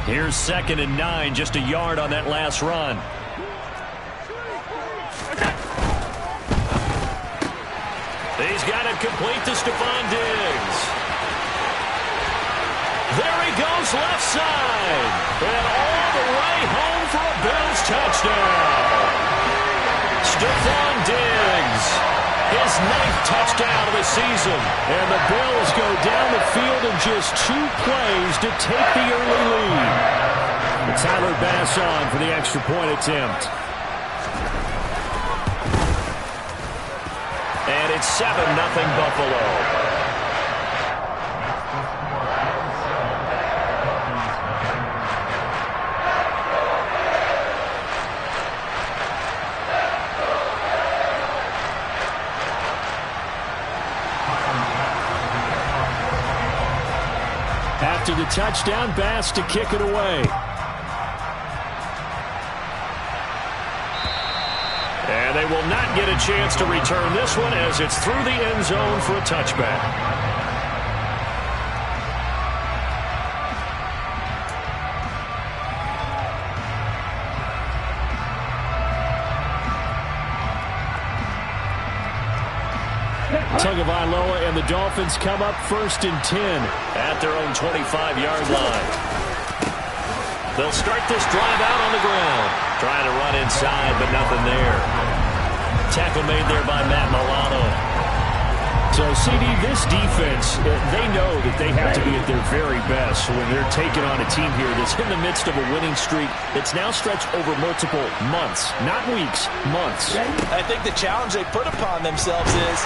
Here's 2nd and 9, just a yard on that last run. He's got it complete to Stephon Diggs. There he goes left side. And all the way home for a Bills touchdown. Stephon Diggs, his 9th touchdown of the season. And the Bills go down the field in just 2 plays to take the early lead. Tyler Bass on for the extra point attempt. And it's 7-0 Buffalo. After the touchdown, Bass to kick it away. And they will not get a chance to return this one as it's through the end zone for a touchback. Tagovailoa and the Dolphins come up 1st and 10 at their own 25-yard line. They'll start this drive out on the ground. Trying to run inside, but nothing there. Tackle made there by Matt Milano. So, CD, this defense, they know that they have to be at their very best when they're taking on a team here that's in the midst of a winning streak that's now stretched over multiple months, not weeks, months. I think the challenge they put upon themselves is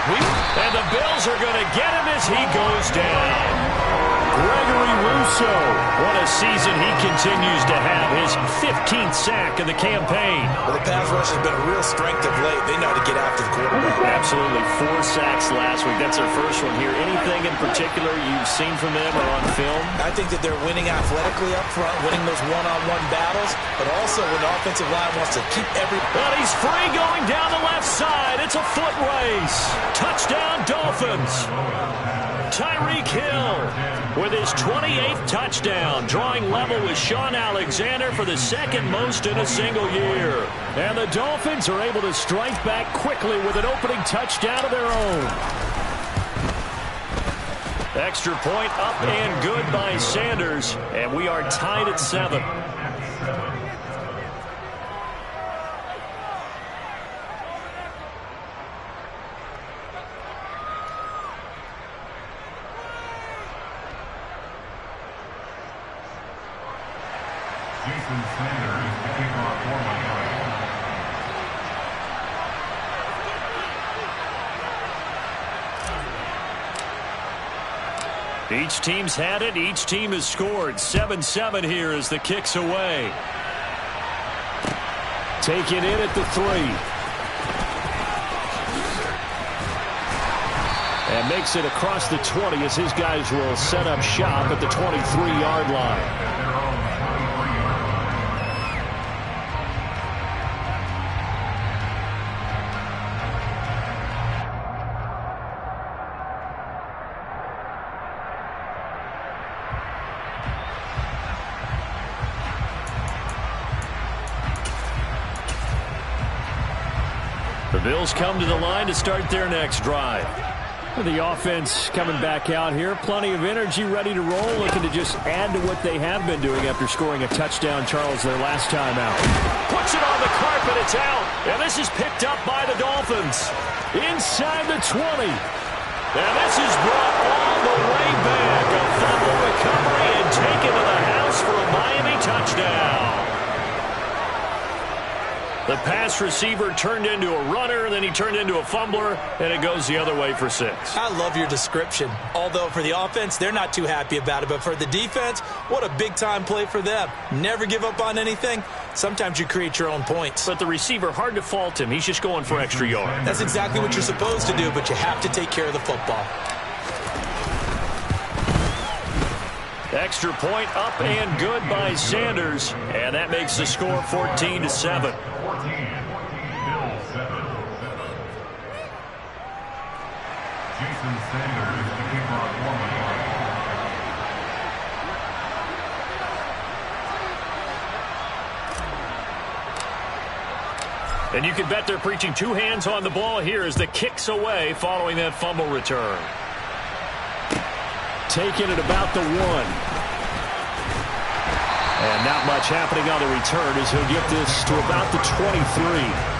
and the Bills are going to get him as he goes down. Gregory Rousseau, what a season he continues to have, his 15th sack of the campaign. Well, the pass rush has been a real strength of late. They know how to get after the quarterback. Absolutely. 4 sacks last week. That's their first one here. Anything in particular you've seen from them or on film? I think that they're winning athletically up front, winning those one-on-one battles, but also when the offensive line wants to keep every... But he's free going down the left side. It's a foot race. Touchdown, Dolphins. Tyreek Hill with his 28th touchdown, drawing level with Sean Alexander for the 2nd most in a single year. And the Dolphins are able to strike back quickly with an opening touchdown of their own. Extra point up and good by Sanders, and we are tied at 7. Each team's had it. Each team has scored. 7-7 here as the kick's away. Taken in at the 3. And makes it across the 20 as his guys will set up shop at the 23-yard line. The Bills come to the line to start their next drive. The offense coming back out here. Plenty of energy, ready to roll, looking to just add to what they have been doing after scoring a touchdown, Charles, their last time out. Puts it on the carpet, it's out. And this is picked up by the Dolphins. Inside the 20. And this is brought all the way back. A fumble recovery and taken to the house for a Miami touchdown. The pass receiver turned into a runner, then he turned into a fumbler, and it goes the other way for 6. I love your description. Although for the offense, they're not too happy about it. But for the defense, what a big-time play for them. Never give up on anything. Sometimes you create your own points. But the receiver, hard to fault him. He's just going for extra yard. That's exactly what you're supposed to do, but you have to take care of the football. Extra point up and good by Sanders, and that makes the score 14-7. And you can bet they're preaching two hands on the ball here as the kick's away following that fumble return. Taken at about the 1. And not much happening on the return as he'll get this to about the 23.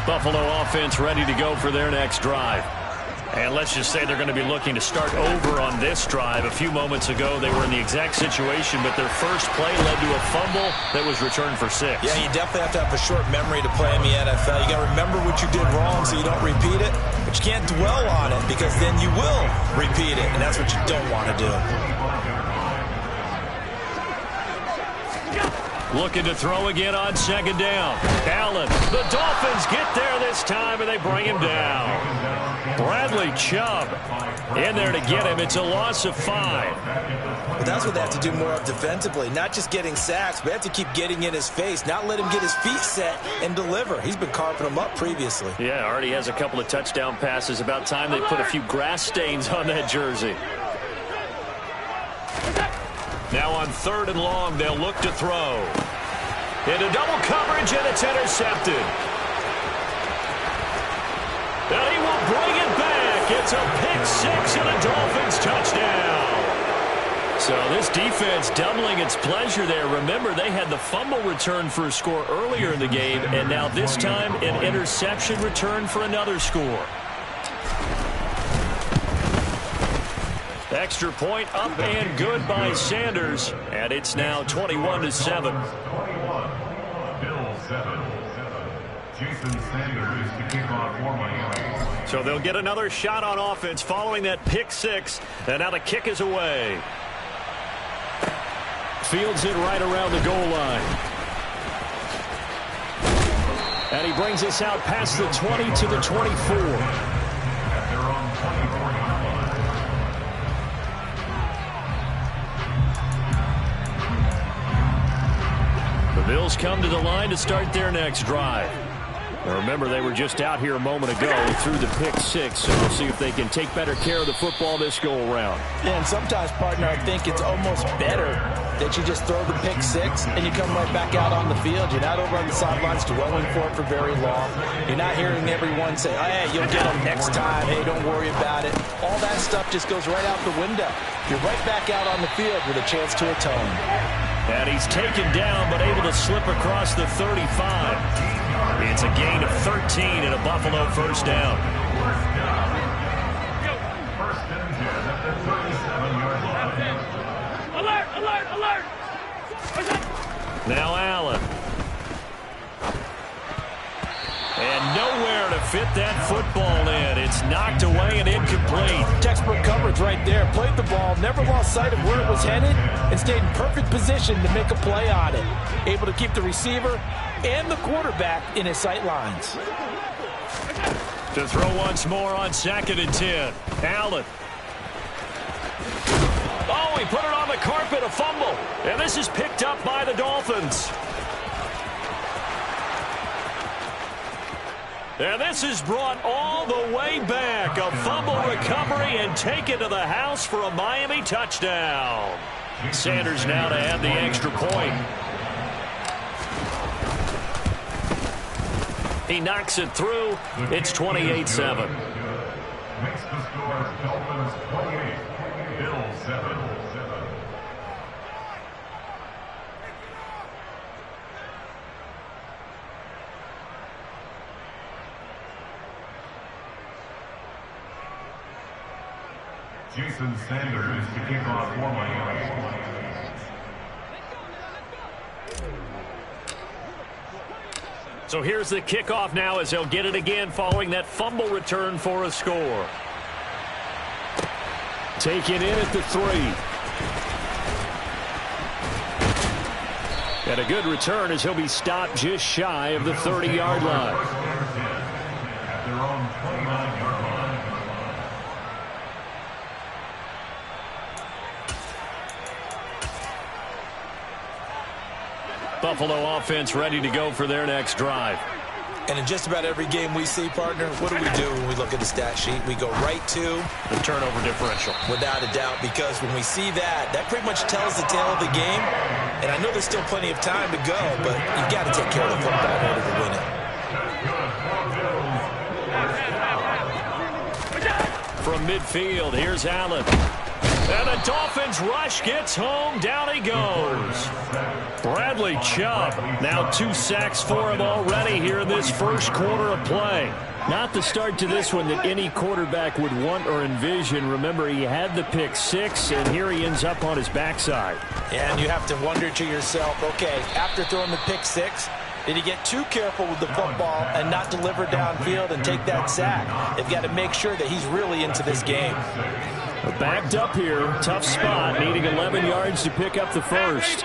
Buffalo offense ready to go for their next drive. And let's just say they're going to be looking to start over on this drive. A few moments ago, they were in the exact situation, but their first play led to a fumble that was returned for 6. Yeah, you definitely have to have a short memory to play in the NFL. You got to remember what you did wrong so you don't repeat it, but you can't dwell on it because then you will repeat it, and that's what you don't want to do. Looking to throw again on second down. Allen. The Dolphins get there this time, and they bring him down. Bradley Chubb in there to get him. It's a loss of 5. But that's what they have to do more of defensively. Not just getting sacks, but they have to keep getting in his face. Not let him get his feet set and deliver. He's been carving them up previously. Yeah, already has a couple of touchdown passes. About time they put a few grass stains on that jersey. Now on 3rd and long, they'll look to throw. Into double coverage, and it's intercepted. And he will bring it back. It's a pick 6 and a Dolphins touchdown. So this defense doubling its pleasure there. Remember, they had the fumble return for a score earlier in the game, and now this time an interception return for another score. Extra point up and good by Sanders, and it's now 21-7. So they'll get another shot on offense following that pick 6, and now the kick is away. Fields it right around the goal line. And he brings us out past the 20 to the 24. The Bills come to the line to start their next drive. Now remember, they were just out here a moment ago through the pick 6, so we'll see if they can take better care of the football this go-around. Yeah, and sometimes, partner, I think it's almost better that you just throw the pick 6 and you come right back out on the field. You're not over on the sidelines dwelling for it for very long. You're not hearing everyone say, oh, hey, you'll get them next time. Hey, don't worry about it. All that stuff just goes right out the window. You're right back out on the field with a chance to atone. And he's taken down, but able to slip across the 35. It's a gain of 13 and a Buffalo first down. Alert, alert, alert! Now Allen. And nowhere to fit that football in. It's knocked away and incomplete. Textbook coverage right there. Played the ball, never lost sight of where it was headed, and stayed in perfect position to make a play on it. Able to keep the receiver and the quarterback in his sight lines. To throw once more on 2nd and 10. Allen. Oh, he put it on the carpet, a fumble. And this is picked up by the Dolphins. And this is brought all the way back. A fumble recovery and taken to the house for a Miami touchdown. Sanders now to add the extra point. He knocks it through. It's 28-7. Makes the score Dolphins 28, Bills 7. Jason Sanders to kick off for Miami. So here's the kickoff now as they'll get it again following that fumble return for a score. Taken in at the 3. And a good return as he'll be stopped just shy of the 30-yard line. At their own 29-yard line. Buffalo offense ready to go for their next drive. And in just about every game we see, partner, what do when we look at the stat sheet? We go right to the turnover differential. Without a doubt, because when we see that, that pretty much tells the tale of the game. And I know there's still plenty of time to go, but you've got to take care of the football in order to win it. From midfield, here's Allen. And the Dolphins rush gets home. Down he goes. Bradley Chubb. Now 2 sacks for him already here in this first quarter of play. Not the start to this one that any quarterback would want or envision. Remember, he had the pick 6, and here he ends up on his backside. And you have to wonder to yourself, okay, after throwing the pick 6, did he get too careful with the football and not deliver downfield and take that sack? They've got to make sure that he's really into this game. Backed up here, tough spot, needing 11 yards to pick up the first.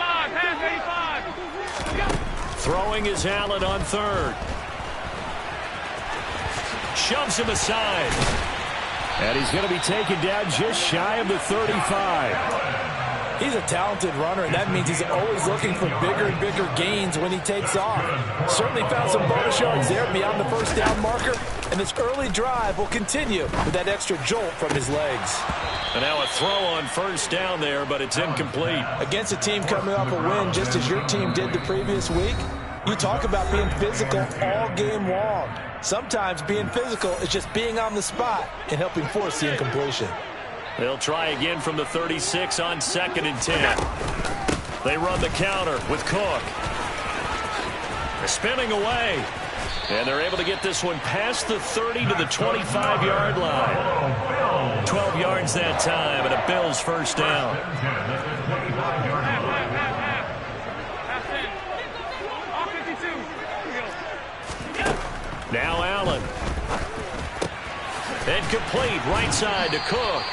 Throwing is Allen on third. Shoves him aside. And he's going to be taken down just shy of the 35. He's a talented runner, and that means he's always looking for bigger and bigger gains when he takes off. Certainly found some bonus yards there beyond the first down marker, and this early drive will continue with that extra jolt from his legs. And now a throw on first down there, but it's incomplete. Against a team coming off a win just as your team did the previous week, you talk about being physical all game long. Sometimes being physical is just being on the spot and helping force the incompletion. They'll try again from the 36 on 2nd and 10. They run the counter with Cook. They're spinning away. And they're able to get this one past the 30 to the 25-yard line. 12 yards that time, and a Bills first down. Now Allen. And complete right side to Cook.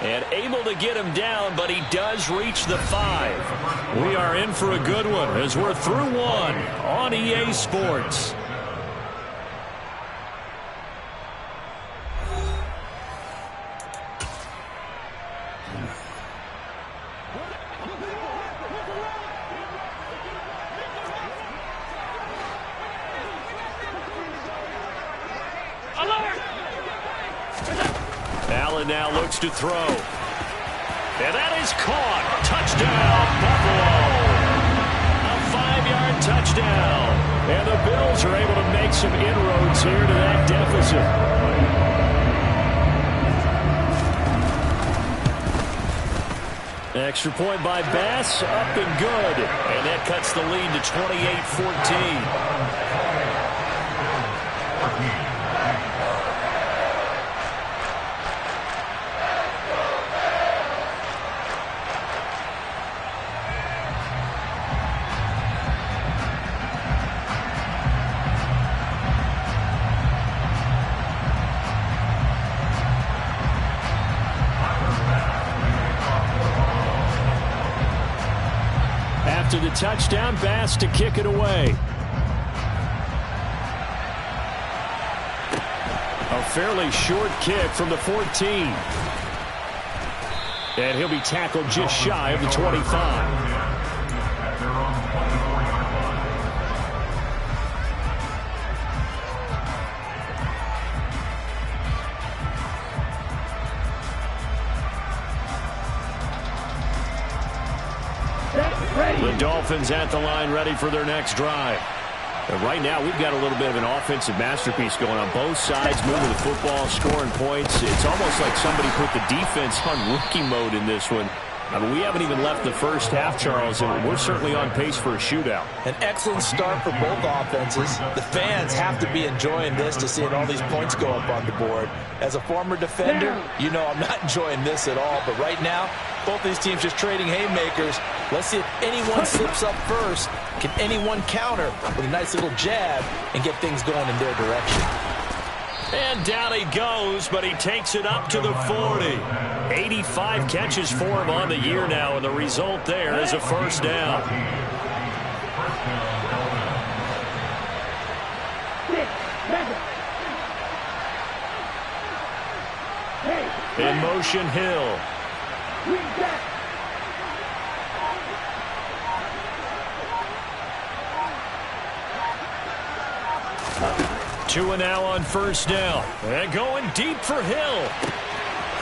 And able to get him down, but he does reach the 5. We are in for a good one as we're through one on EA Sports. Allen now looks to throw. And that is caught. Touchdown, Buffalo. A 5-yard touchdown. And the Bills are able to make some inroads here to that deficit. Extra point by Bass, up and good. And that cuts the lead to 28-14. After the touchdown, Bass to kick it away. A fairly short kick from the 14. And he'll be tackled just shy of the 25. The Dolphins at the line ready for their next drive. And right now, we've got a little bit of an offensive masterpiece going on. Both sides moving the football, scoring points. It's almost like somebody put the defense on rookie mode in this one. I mean, we haven't even left the first half, Charles, and we're certainly on pace for a shootout. An excellent start for both offenses. The fans have to be enjoying this to seeing all these points go up on the board. As a former defender, you know I'm not enjoying this at all. But right now, both these teams just trading haymakers. Let's see if anyone slips up first. Can anyone counter with a nice little jab and get things going in their direction? And down he goes, but he takes it up to the 40. 85 catches for him on the year now, and the result there is a first down. In motion, Hill. 2 now on first down. And going deep for Hill.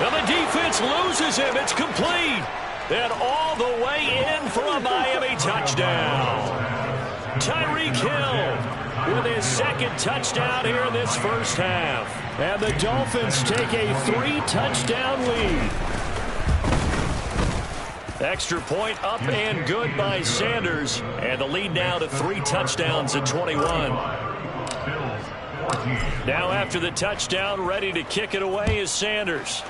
And the defense loses him. It's complete. And all the way in for a Miami touchdown. Tyreek Hill with his second touchdown here in this first half. And the Dolphins take a 3-touchdown lead. Extra point up and good by Sanders. And the lead now to 3 touchdowns at 21. Now after the touchdown, ready to kick it away is Sanders.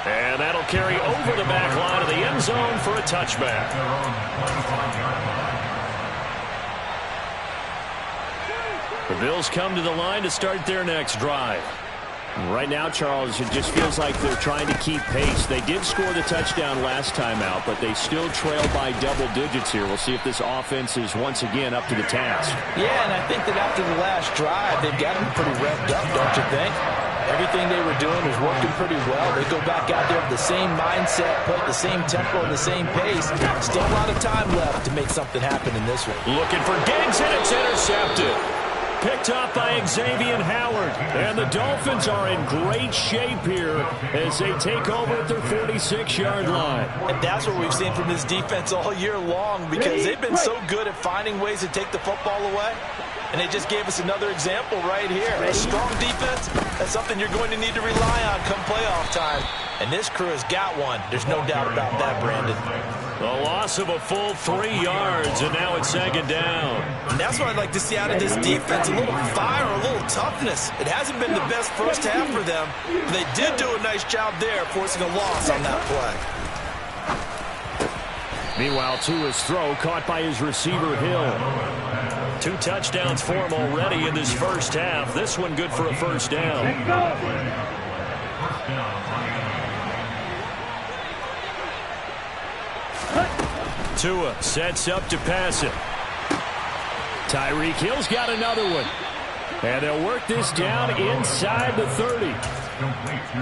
And that'll carry over the back line of the end zone for a touchback. The Bills come to the line to start their next drive. Right now, Charles, it just feels like they're trying to keep pace. They did score the touchdown last time out, but they still trail by double digits here. We'll see if this offense is once again up to the task. Yeah, and I think that after the last drive, they've got them pretty revved up, don't you think? Everything they were doing was working pretty well. They go back out there with the same mindset, play at the same tempo and the same pace. Still a lot of time left to make something happen in this one. Looking for Diggs, and it's intercepted. Picked up by Xavier Howard. And the Dolphins are in great shape here as they take over at their 46-yard line. And that's what we've seen from this defense all year long, because they've been so good at finding ways to take the football away. And they just gave us another example right here. A strong defense, that's something you're going to need to rely on come playoff time. And this crew has got one. There's no doubt about that, Brandon. A loss of a full 3 yards, and now it's second down. And that's what I'd like to see out of this defense, a little fire, a little toughness. It hasn't been the best first half for them. They did do a nice job there, forcing a loss on that play. Meanwhile, Tua's throw caught by his receiver, Hill. 2 touchdowns for him already in this first half. This one good for a first down. Tua sets up to pass it. Tyreek Hill's got another one. And they'll work this down inside the 30.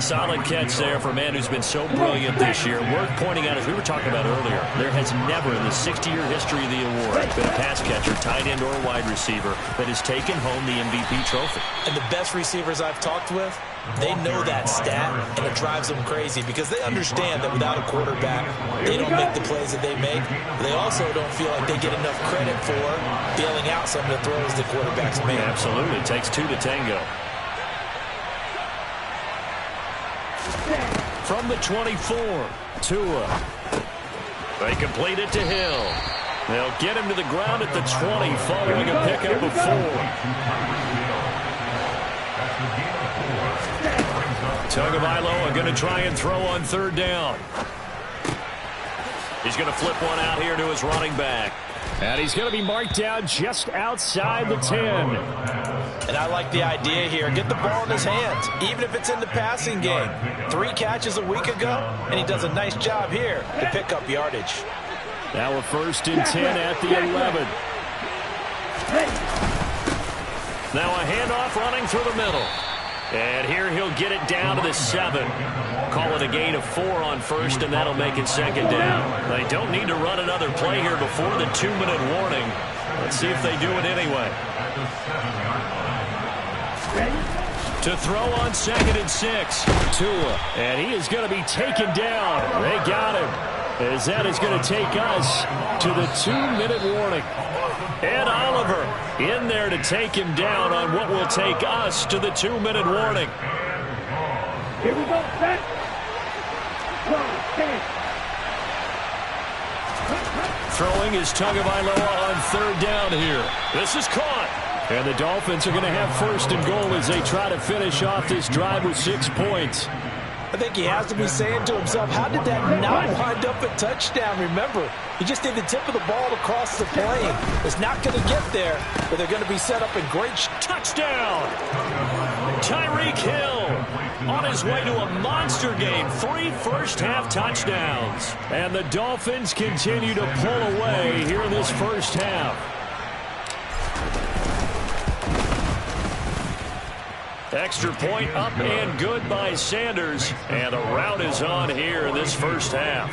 Solid catch there for a man who's been so brilliant this year. Worth pointing out, as we were talking about earlier, there has never in the 60-year history of the award been a pass catcher, tight end, or wide receiver that has taken home the MVP trophy. And the best receivers I've talked with, they know that stat, and it drives them crazy because they understand that without a quarterback, they don't make the plays that they make. They also don't feel like they get enough credit for bailing out some of the throws the quarterbacks make. Absolutely. It takes 2 to tango. From the 24, Tua. They complete it to Hill. They'll get him to the ground at the 20, following a pickup of 4. Tagovailoa going to try and throw on third down. He's going to flip one out here to his running back. And he's going to be marked down just outside the 10. And I like the idea here. Get the ball in his hands, even if it's in the passing game. 3 catches a week ago, and he does a nice job here to pick up yardage. Now a 1st and 10 at the 11. Now a handoff running through the middle. And here he'll get it down to the 7. Call it a gain of 4 on first, and that'll make it second down. They don't need to run another play here before the 2-minute warning. Let's see if they do it anyway. To throw on 2nd and 6. Tua. And he is going to be taken down. They got him. As that is going to take us to the 2-minute warning. Ed Oliver in there to take him down on what will take us to the 2-minute warning. Here we go, set. Throwing is Tagovailoa on third down here. This is caught. And the Dolphins are going to have 1st and goal as they try to finish off this drive with 6 points. I think he has to be saying to himself, how did that not wind up a touchdown? Remember, he just did the tip of the ball across the plane. It's not going to get there, but they're going to be set up in great touchdown. Tyreek Hill on his way to a monster game. 3 first-half touchdowns. And the Dolphins continue to pull away here in this first half. Extra point up and good by Sanders. And the route is on here in this first half.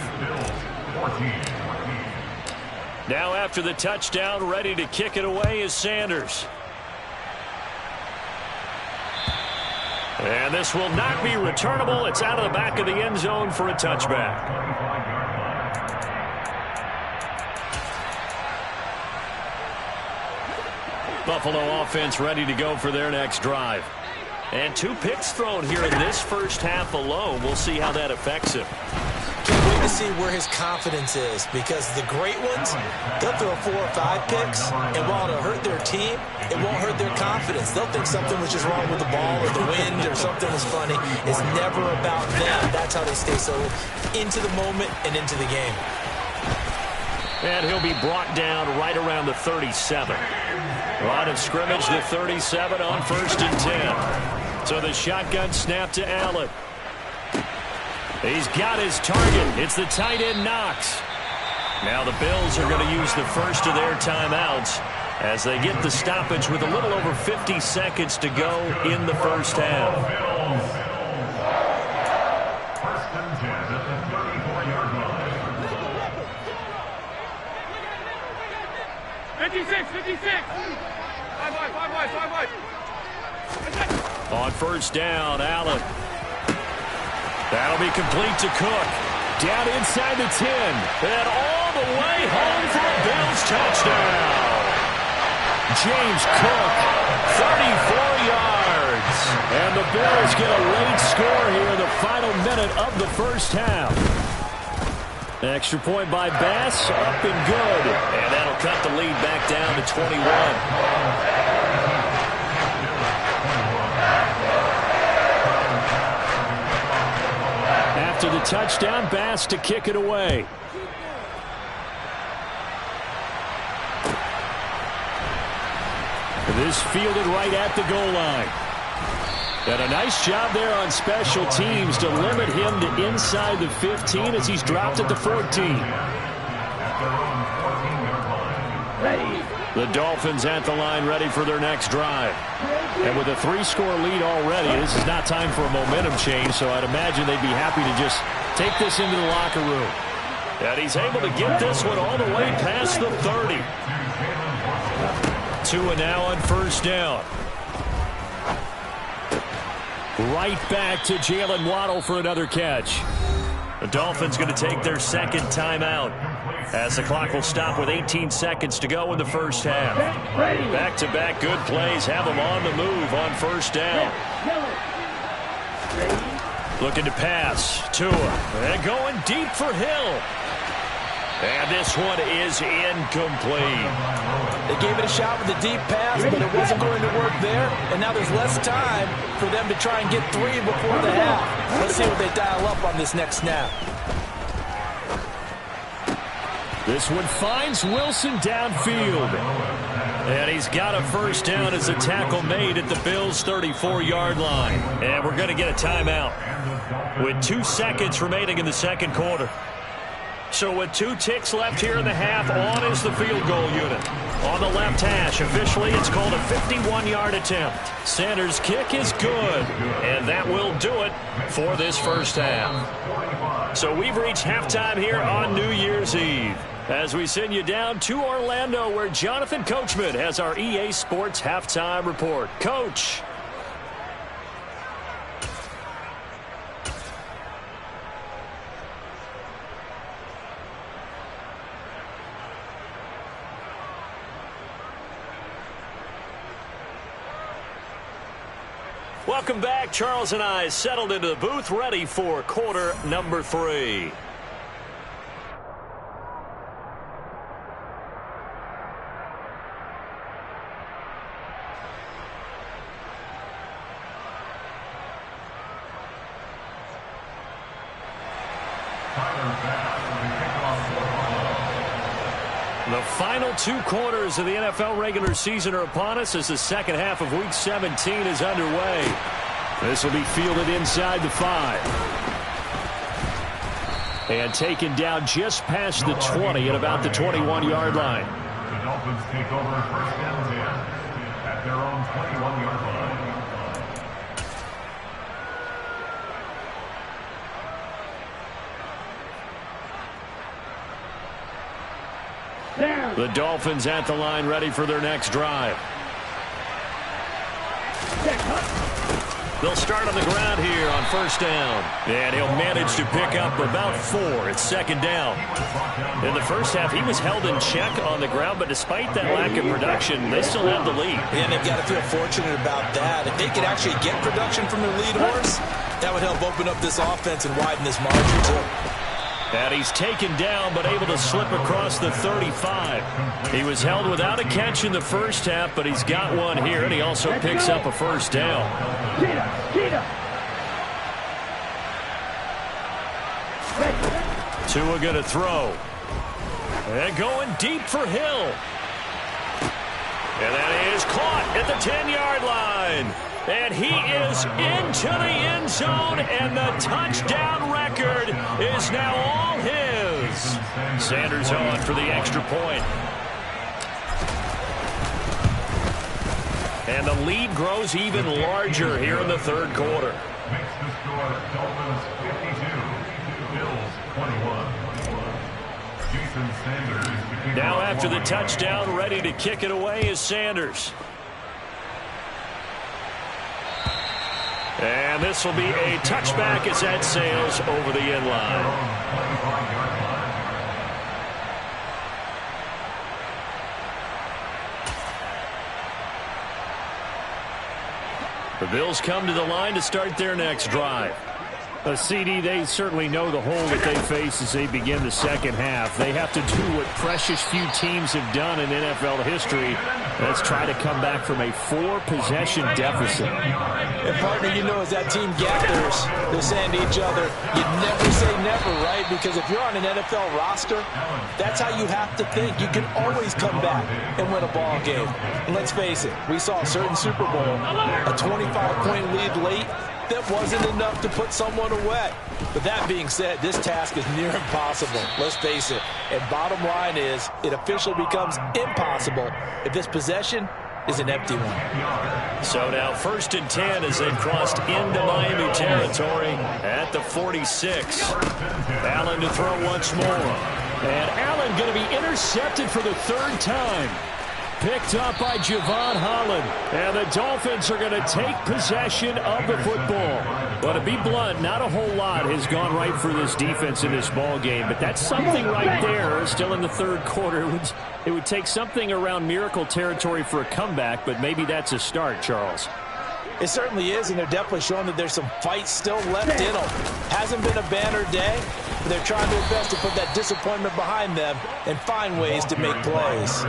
Now after the touchdown, ready to kick it away is Sanders. And this will not be returnable. It's out of the back of the end zone for a touchback. Buffalo offense ready to go for their next drive. And 2 picks thrown here in this first half alone. We'll see how that affects him. Can't wait to see where his confidence is, because the great ones, they'll throw 4 or 5 picks, and while it'll hurt their team, it won't hurt their confidence. They'll think something was just wrong with the ball or the wind or something was funny. It's never about them. That's how they stay so into the moment and into the game. And he'll be brought down right around the 37. Line of scrimmage, the 37 on 1st and 10. So the shotgun snap to Allen. He's got his target. It's the tight end Knox. Now the Bills are going to use the first of their timeouts as they get the stoppage with a little over 50 seconds to go in the first half. 1st and 10 at the 34-yard line. 56, 56. 5 wide. On 1st down, Allen. That'll be complete to Cook. Down inside the 10. And all the way home for a Bills touchdown. James Cook, 34 yards. And the Bills get a late score here in the final minute of the first half. Extra point by Bass, up and good. And that'll cut the lead back down to 21. After the touchdown, Bass to kick it away. This fielded right at the goal line. And a nice job there on special teams to limit him to inside the 15 as he's dropped at the 14. The Dolphins at the line ready for their next drive. And with a 3-score lead already, this is not time for a momentum change, so I'd imagine they'd be happy to just take this into the locker room. And he's able to get this one all the way past the 30. 2 and now on 1st down. Right back to Jalen Waddle for another catch. The Dolphins going to take their second timeout as the clock will stop with 18 seconds to go in the first half. Back-to-back good plays have them on the move on 1st down. Looking to pass. Tua. And going deep for Hill. And this one is incomplete. They gave it a shot with a deep pass, but it wasn't going to work there. And now there's less time for them to try and get 3 before the half. Let's see what they dial up on this next snap. This one finds Wilson downfield. And he's got a 1st down as a tackle made at the Bills' 34-yard line. And we're going to get a timeout with 2 seconds remaining in the second quarter. So with 2 ticks left here in the half, on is the field goal unit. On the left hash, officially it's called a 51-yard attempt. Sanders' kick is good, and that will do it for this first half. So we've reached halftime here on New Year's Eve as we send you down to Orlando, where Jonathan Coachman has our EA Sports halftime report. Coach. Welcome back. Charles and I settled into the booth, ready for quarter number 3. The final 2 quarters of the NFL regular season are upon us as the second half of Week 17 is underway. This will be fielded inside the 5. And taken down just past the 20 at about the 21-yard line. The Dolphins take over 1st and 10 at their own 21-yard line. There. The Dolphins at the line ready for their next drive. They'll start on the ground here on first down. And he'll manage to pick up about 4. It's second down. In the first half, he was held in check on the ground, but despite that lack of production, they still have the lead. And they've got to feel fortunate about that. If they could actually get production from their lead horse, that would help open up this offense and widen this margin too. And he's taken down, but able to slip across the 35. He was held without a catch in the first half, but he's got one here, and he also picks up a first down. Tua going to throw. And going deep for Hill. And that is caught at the 10-yard line. And he is into the end zone, and the touchdown record is now all his. Sanders on for the extra point. And the lead grows even larger here in the third quarter. Makes the score Dolphins 52, Bills 21. Jason Sanders. Now after the touchdown, ready to kick it away is Sanders. And this will be a touchback as that sails over the end line. The Bills come to the line to start their next drive. CD, they certainly know the hole that they face as they begin the second half. They have to do what precious few teams have done in NFL history. Let's try to come back from a 4-possession deficit. And partner, you know, as that team gathers, they're saying to each other, you never say never, right? Because if you're on an NFL roster, that's how you have to think. You can always come back and win a ball game. And let's face it, we saw a certain Super Bowl, a 25-point lead late. That wasn't enough to put someone away. But that being said, this task is near impossible. Let's face it. And bottom line is, it officially becomes impossible if this possession is an empty one. So now 1st and 10 as they've crossed into Miami territory at the 46. Allen to throw once more. And Allen going to be intercepted for the 3rd time. Picked up by Javon Holland. And the Dolphins are going to take possession of the football. But to be blunt, not a whole lot has gone right for this defense in this ball game. But that's something right there. Still in the 3rd quarter. It would take something around miracle territory for a comeback, but maybe that's a start, Charles. It certainly is, and they're definitely showing that there's some fight still left in them. Hasn't been a banner day, but they're trying their best to put that disappointment behind them and find ways to make plays.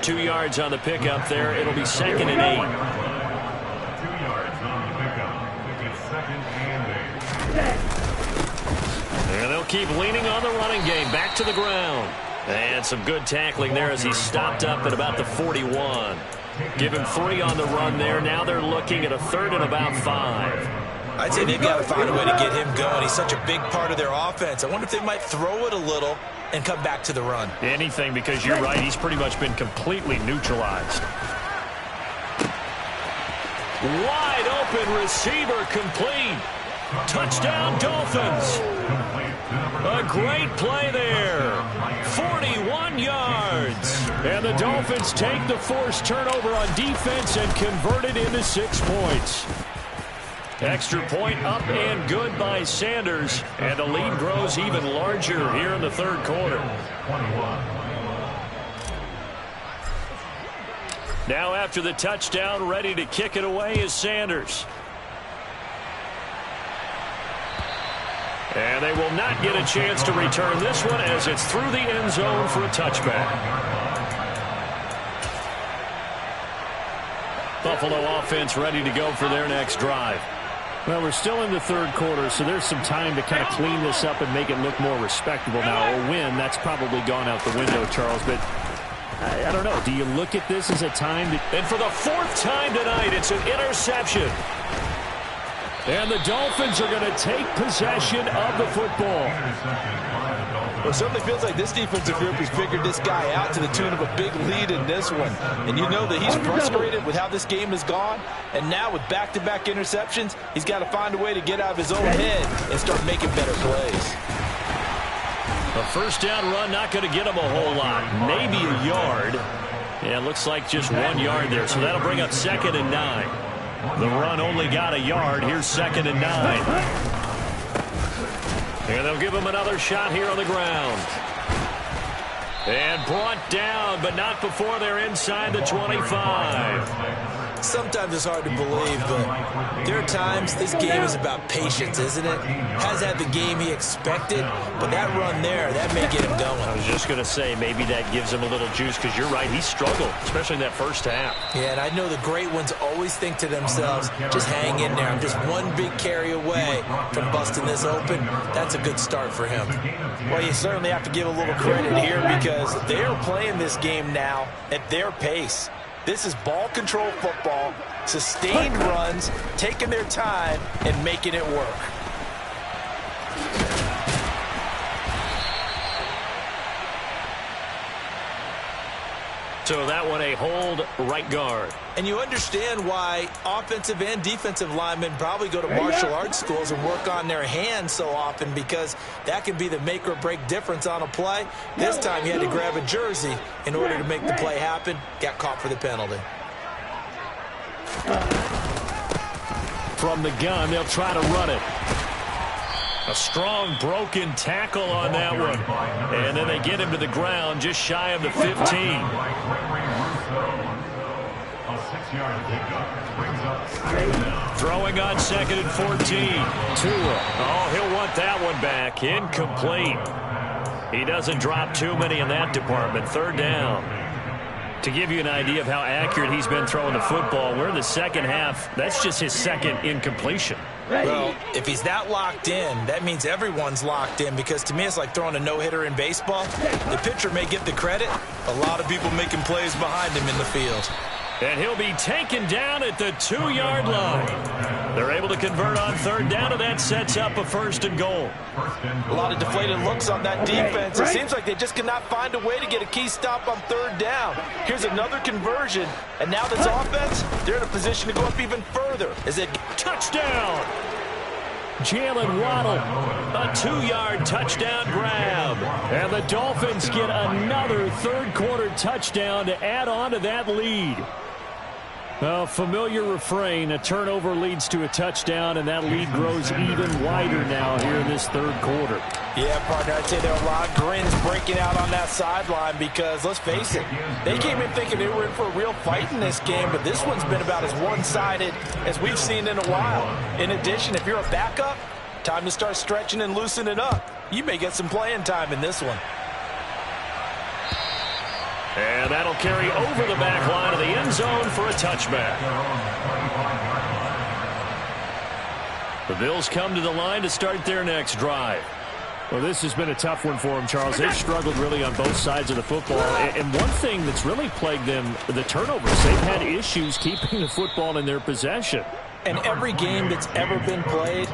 2 yards on the pickup there. It'll be 2nd and 8. 2 yards on the pickup. It's 2nd and 8. And they'll keep leaning on the running game. Back to the ground. And some good tackling there as he stopped up at about the 41. Give him 3 on the run there. Now they're looking at a 3rd and about 5. I'd say they've got to find a way to get him going. He's such a big part of their offense. I wonder if they might throw it a little and come back to the run. Anything, because you're right. He's pretty much been completely neutralized. Wide open receiver complete. Touchdown Dolphins. A great play there. 41 yards. And the Dolphins take the forced turnover on defense and convert it into 6 points. Extra point up and good by Sanders. And the lead grows even larger here in the 3rd quarter. Now after the touchdown, ready to kick it away is Sanders. And they will not get a chance to return this one as it's through the end zone for a touchback. Buffalo offense ready to go for their next drive. Well, we're still in the 3rd quarter, so there's some time to kind of clean this up and make it look more respectable. Now, a win, that's probably gone out the window, Charles, but I don't know. Do you look at this as a time to... And for the 4th time tonight, it's an interception. And the Dolphins are going to take possession of the football. Well, it certainly feels like this defensive group has figured this guy out to the tune of a big lead in this one. And you know that he's frustrated with how this game has gone. And now with back-to-back interceptions, he's got to find a way to get out of his own head and start making better plays. A first down run, not going to get him a whole lot. Maybe a yard. Yeah, it looks like just 1 yard there. So that'll bring up 2nd and 9. The run only got a yard. Here's 2nd and 9. And they'll give him another shot here on the ground. And brought down, but not before they're inside the 25. Sometimes it's hard to believe, but there are times this game is about patience, isn't it? Has had the game he expected, but that run there, that may get him going. I was just going to say, maybe that gives him a little juice, because you're right, he struggled, especially in that first half. Yeah, and I know the great ones always think to themselves, just hang in there. I'm just one big carry away from busting this open. That's a good start for him. Well, you certainly have to give a little credit here, because they are playing this game now at their pace. This is ball control football, sustained runs, taking their time, and making it work. So that one a hold right guard. And you understand why offensive and defensive linemen probably go to martial arts schools and work on their hands so often, because that can be the make or break difference on a play. This time he had to grab a jersey in order to make the play happen. Got caught for the penalty. From the gun, they'll try to run it. A strong broken tackle on that one. And then they get him to the ground just shy of the 15. Throwing on 2nd and 14. Tua. Oh, he'll want that one back. Incomplete. He doesn't drop too many in that department. 3rd down. To give you an idea of how accurate he's been throwing the football, we're in the second half. That's just his 2nd incompletion. Well, if he's that locked in, that means everyone's locked in, because to me it's like throwing a no-hitter in baseball. The pitcher may get the credit. A lot of people making plays behind him in the field. And he'll be taken down at the 2-yard line. They're able to convert on 3rd down, and that sets up a 1st and goal. A lot of deflated looks on that defense. It seems like they just cannot find a way to get a key stop on 3rd down. Here's another conversion, and now this offense, they're in a position to go up even further. Is it touchdown? Jalen Waddle, a 2-yard touchdown grab. And the Dolphins get another 3rd quarter touchdown to add on to that lead. A familiar refrain, a turnover leads to a touchdown, and that lead grows even wider now here in this 3rd quarter. Yeah, partner, I'd say there are a lot of grins breaking out on that sideline, because, let's face it, they came in thinking they were in for a real fight in this game, but this one's been about as one-sided as we've seen in a while. In addition, if you're a backup, time to start stretching and loosening up. You may get some playing time in this one. And that'll carry over the back line of the end zone for a touchback. The Bills come to the line to start their next drive. Well, this has been a tough one for them, Charles. They've struggled really on both sides of the football. And one thing that's really plagued them, the turnovers. They've had issues keeping the football in their possession. And every game that's ever been played,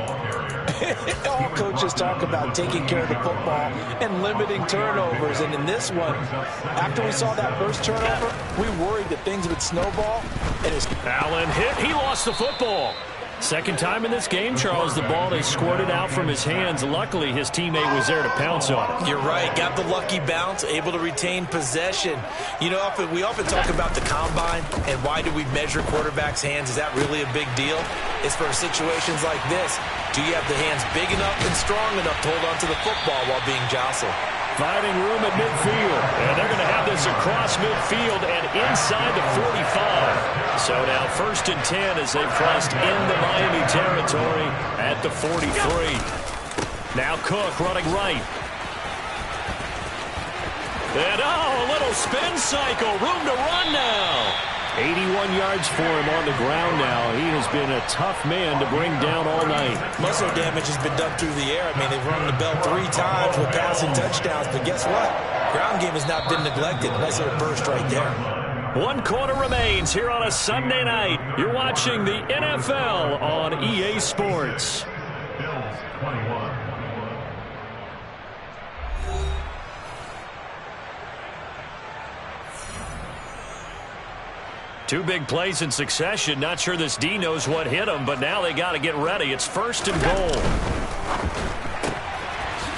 all coaches talk about taking care of the football and limiting turnovers. And in this one, after we saw that first turnover, we worried that things would snowball. And Allen hit. He lost the football. Second time in this game, Charles, the ball is squirted out from his hands. Luckily, his teammate was there to pounce on it. You're right. Got the lucky bounce, able to retain possession. You know, we often talk about the combine and why do we measure quarterbacks' hands. Is that really a big deal? It's for situations like this. Do you have the hands big enough and strong enough to hold on to the football while being jostled? Finding room at midfield. And they're going to have this across midfield and inside the 45. So now 1st and 10 as they've crossed into Miami territory at the 43. Now Cook running right. And a little spin cycle. Room to run now. 81 yards for him on the ground now. He has been a tough man to bring down all night. Muscle damage has been done through the air. I mean, they've rung the bell 3 times with passing touchdowns, but guess what? Ground game has not been neglected. Nice little burst right there. 1 quarter remains here on a Sunday night. You're watching the NFL on EA Sports. Bills 21. Two big plays in succession. Not sure this D knows what hit him, but now they got to get ready. It's 1st and goal.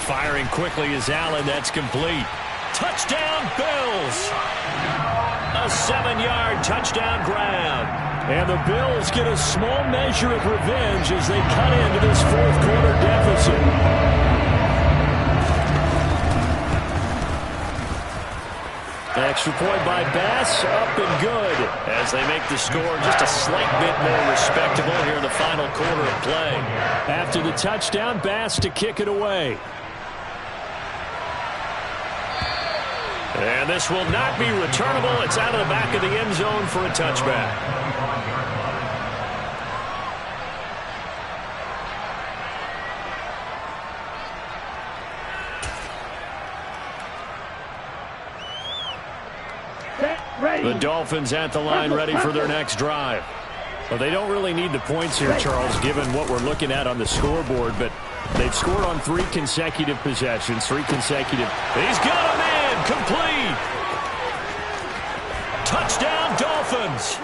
Firing quickly is Allen. That's complete. Touchdown, Bills! A 7-yard touchdown grab. And the Bills get a small measure of revenge as they cut into this fourth-quarter deficit. Extra point by Bass, up and good, as they make the score just a slight bit more respectable here in the final quarter of play. After the touchdown, Bass to kick it away. And this will not be returnable. It's out of the back of the end zone for a touchback. The Dolphins at the line ready for their next drive. Well, they don't really need the points here, Charles, given what we're looking at on the scoreboard, but they've scored on 3 consecutive possessions, 3 consecutive. He's got him in, complete. Touchdown, Dolphins.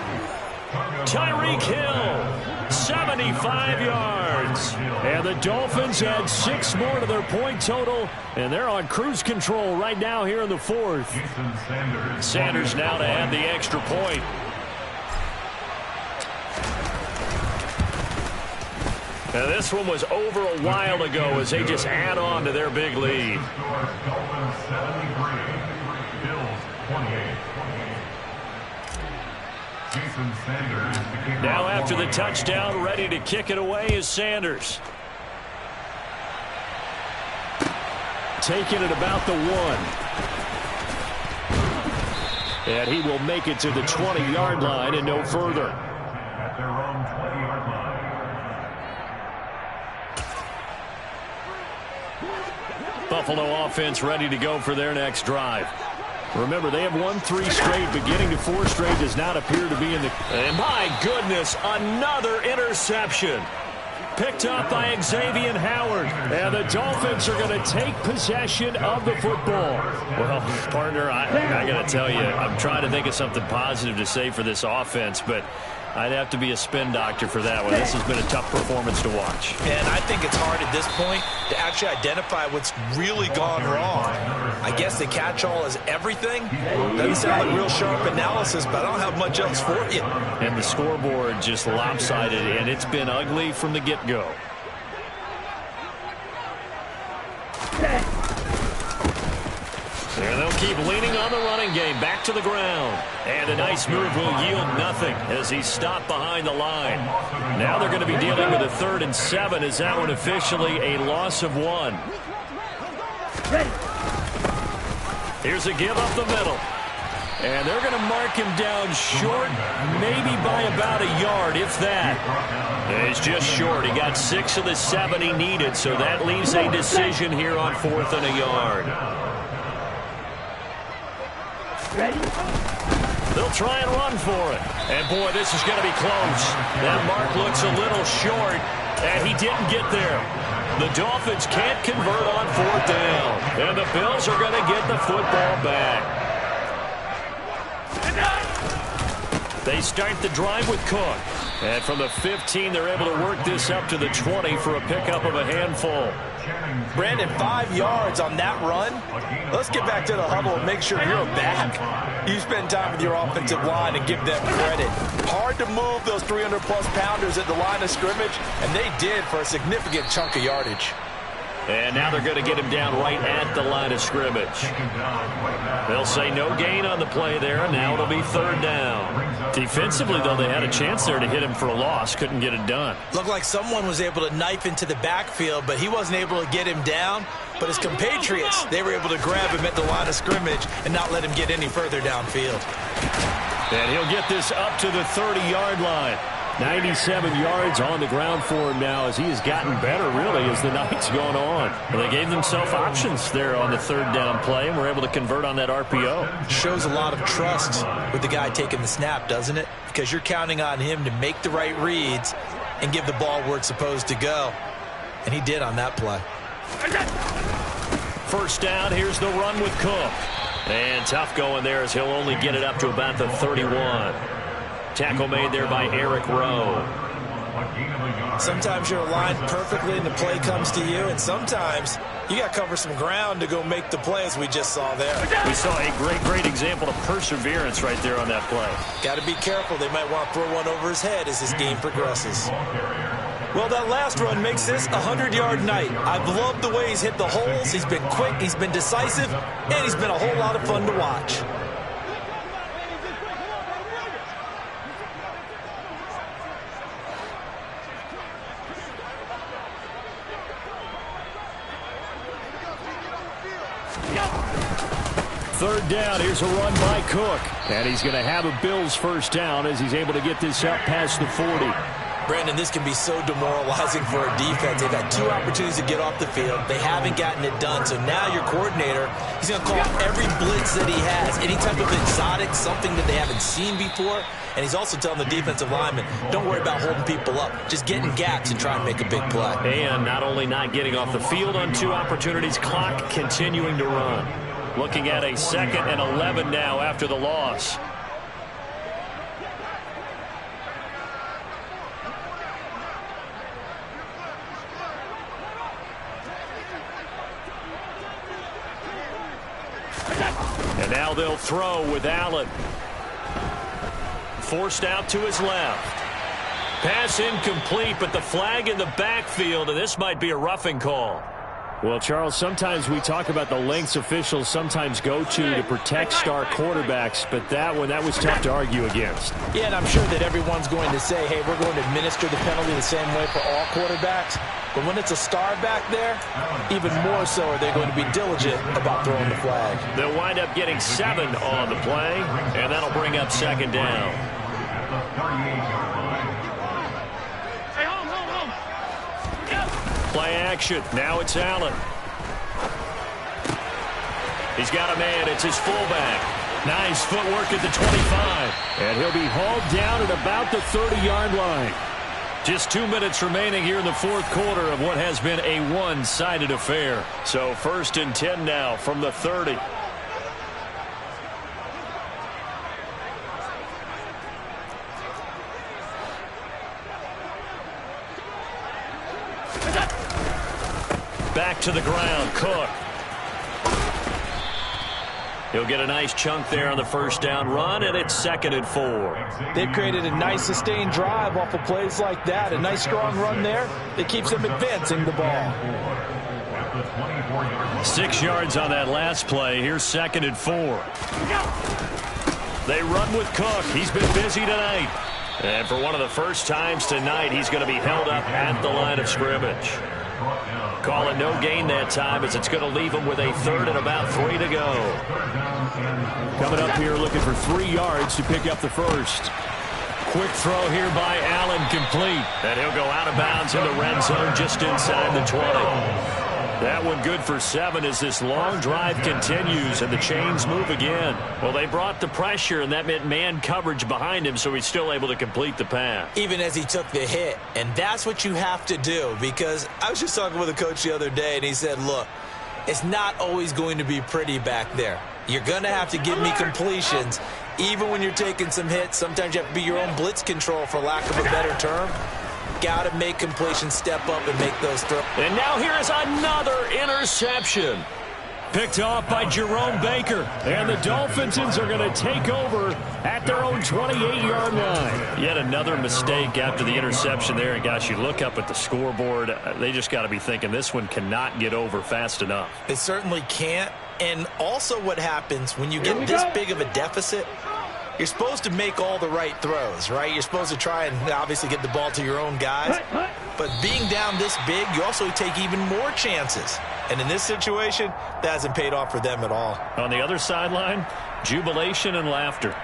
Tyreek Hill, 75 yards. And the Dolphins add 6 more to their point total, and they're on cruise control right now here in the fourth. Sanders now to add the extra point. Now this one was over a while ago as they just add on to their big lead. Dolphins 73, Bills 28. Now after the touchdown, ready to kick it away is Sanders. Taking it about the 1. And he will make it to the 20-yard line and no further. At their own 20-yard line. Buffalo offense ready to go for their next drive. Remember, they have won 3 straight, but getting to 4 straight does not appear to be in the... And my goodness, another interception. Picked up by Xavier Howard. And the Dolphins are going to take possession of the football. Well, partner, I got to tell you, I'm trying to think of something positive to say for this offense, but I'd have to be a spin doctor for that one. This has been a tough performance to watch. And I think it's hard at this point to actually identify what's really gone wrong. I guess the catch-all is everything. Doesn't sound like real sharp analysis, but I don't have much else for you. And the scoreboard just lopsided, and it's been ugly from the get-go. And they'll keep leaning on the running game. Back to the ground. And a nice move will yield nothing as he's stopped behind the line. Now they're going to be dealing with a 3rd and 7 as that one officially a loss of 1. Here's a give up the middle. And they're going to mark him down short, maybe by about a yard, if that. And he's just short. He got 6 of the 7 he needed, so that leaves a decision here on 4th and a yard. Ready? They'll try and run for it. And, boy, this is going to be close. That mark looks a little short, and he didn't get there. The Dolphins can't convert on 4th down. And the Bills are going to get the football back. They start the drive with Cook. And from the 15, they're able to work this up to the 20 for a pickup of a handful. Brandon, 5 yards on that run. Let's get back to the huddle and make sure you're back. You spend time with your offensive line and give them credit. Hard to move those 300-plus pounders at the line of scrimmage, and they did for a significant chunk of yardage. And now they're going to get him down right at the line of scrimmage. They'll say no gain on the play there, and now it'll be 3rd down. Defensively, though, they had a chance there to hit him for a loss. Couldn't get it done. Looked like someone was able to knife into the backfield, but he wasn't able to get him down. But his compatriots, they were able to grab him at the line of scrimmage and not let him get any further downfield. And he'll get this up to the 30-yard line. 97 yards on the ground for him now as he has gotten better, really, as the night's gone on. Well, they gave themselves options there on the 3rd down play and were able to convert on that RPO. Shows a lot of trust with the guy taking the snap, doesn't it? Because you're counting on him to make the right reads and give the ball where it's supposed to go. And he did on that play. 1st down, here's the run with Cook. And tough going there as he'll only get it up to about the 31. Tackle made there by Eric Rowe. A gain of a yard. Sometimes you're aligned perfectly and the play comes to you, and sometimes you got to cover some ground to go make the play, as we just saw there. We saw a great example of perseverance right there on that play. Got to be careful. They might want to throw one over his head as this game progresses. Well, that last run makes this a 100-yard night. I've loved the way he's hit the holes. He's been quick, he's been decisive, and he's been a whole lot of fun to watch. Third down, here's a run by Cook. And he's going to have a Bills first down as he's able to get this up past the 40. Brandon, this can be so demoralizing for a defense. They've had 2 opportunities to get off the field. They haven't gotten it done. So now your coordinator, he's going to call every blitz that he has, any type of exotic, something that they haven't seen before. And he's also telling the defensive lineman, don't worry about holding people up. Just get in gaps and try and make a big play. And not only not getting off the field on 2 opportunities, clock continuing to run. Looking at a 2nd and 11 now after the loss. And now they'll throw with Allen. Forced out to his left. Pass incomplete, but the flag in the backfield, and this might be a roughing call. Well, Charles, sometimes we talk about the lengths officials sometimes go to protect star quarterbacks, but that was tough to argue against. Yeah, and I'm sure that everyone's going to say, hey, we're going to administer the penalty the same way for all quarterbacks. But when it's a star back there, even more so are they going to be diligent about throwing the flag. They'll wind up getting 7 on the play, and that'll bring up 2nd down. Play action. Now it's Allen. He's got a man. It's his fullback. Nice footwork at the 25. And he'll be hauled down at about the 30-yard line. Just 2 minutes remaining here in the 4th quarter of what has been a one-sided affair. So 1st and 10 now from the 30. Back to the ground, Cook. He'll get a nice chunk there on the first down run, and it's 2nd and 4. They've created a nice sustained drive off of plays like that. A nice strong run there that keeps them advancing the ball. 6 yards on that last play. Here's 2nd and 4. They run with Cook. He's been busy tonight. And for one of the first times tonight, he's going to be held up at the line of scrimmage. Call it no gain that time as it's going to leave him with a 3rd and about 3 to go. Coming up here looking for 3 yards to pick up the first. Quick throw here by Allen, complete. And he'll go out of bounds in the red zone just inside the 20. That one good for 7 as this long drive continues and the chains move again. Well, they brought the pressure, and that meant man coverage behind him, so he's still able to complete the pass. Even as he took the hit, and that's what you have to do, because I was just talking with a coach the other day, and he said, look, it's not always going to be pretty back there. You're going to have to give me completions, even when you're taking some hits. Sometimes you have to be your own blitz control, for lack of a better term. Got to make completions, step up, and make those throws. And now here is another interception. Picked off by Jerome Baker. And the Dolphins are going to take over at their own 28-yard line. Yet another mistake after the interception there. And, gosh, you look up at the scoreboard. They just got to be thinking this one cannot get over fast enough. It certainly can't. And also what happens when you get this big of a deficit, you're supposed to make all the right throws, right? You're supposed to try and obviously get the ball to your own guys. But being down this big, you also take even more chances. And in this situation, that hasn't paid off for them at all. On the other sideline, jubilation and laughter.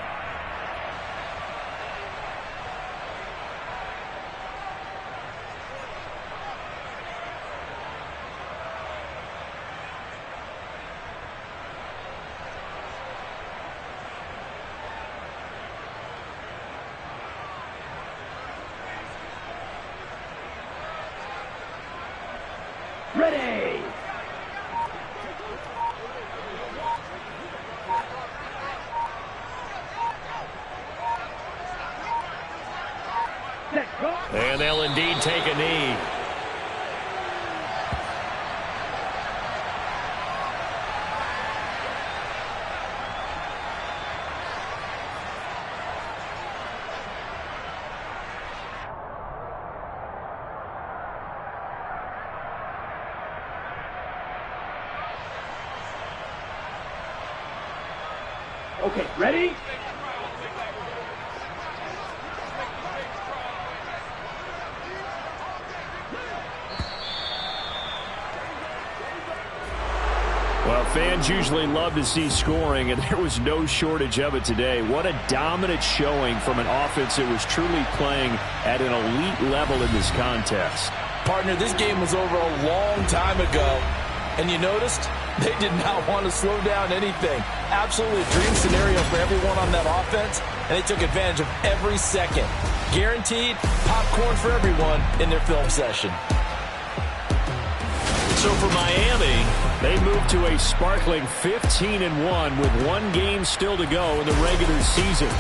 Ready. Set. And they'll indeed take a knee. Okay, ready? Well, fans usually love to see scoring, and there was no shortage of it today. What a dominant showing from an offense that was truly playing at an elite level in this contest. Partner, this game was over a long time ago, and you noticed they did not want to slow down anything. Absolutely a dream scenario for everyone on that offense, and they took advantage of every second. Guaranteed popcorn for everyone in their film session. So for Miami, they move to a sparkling 15-1 with one game still to go in the regular season.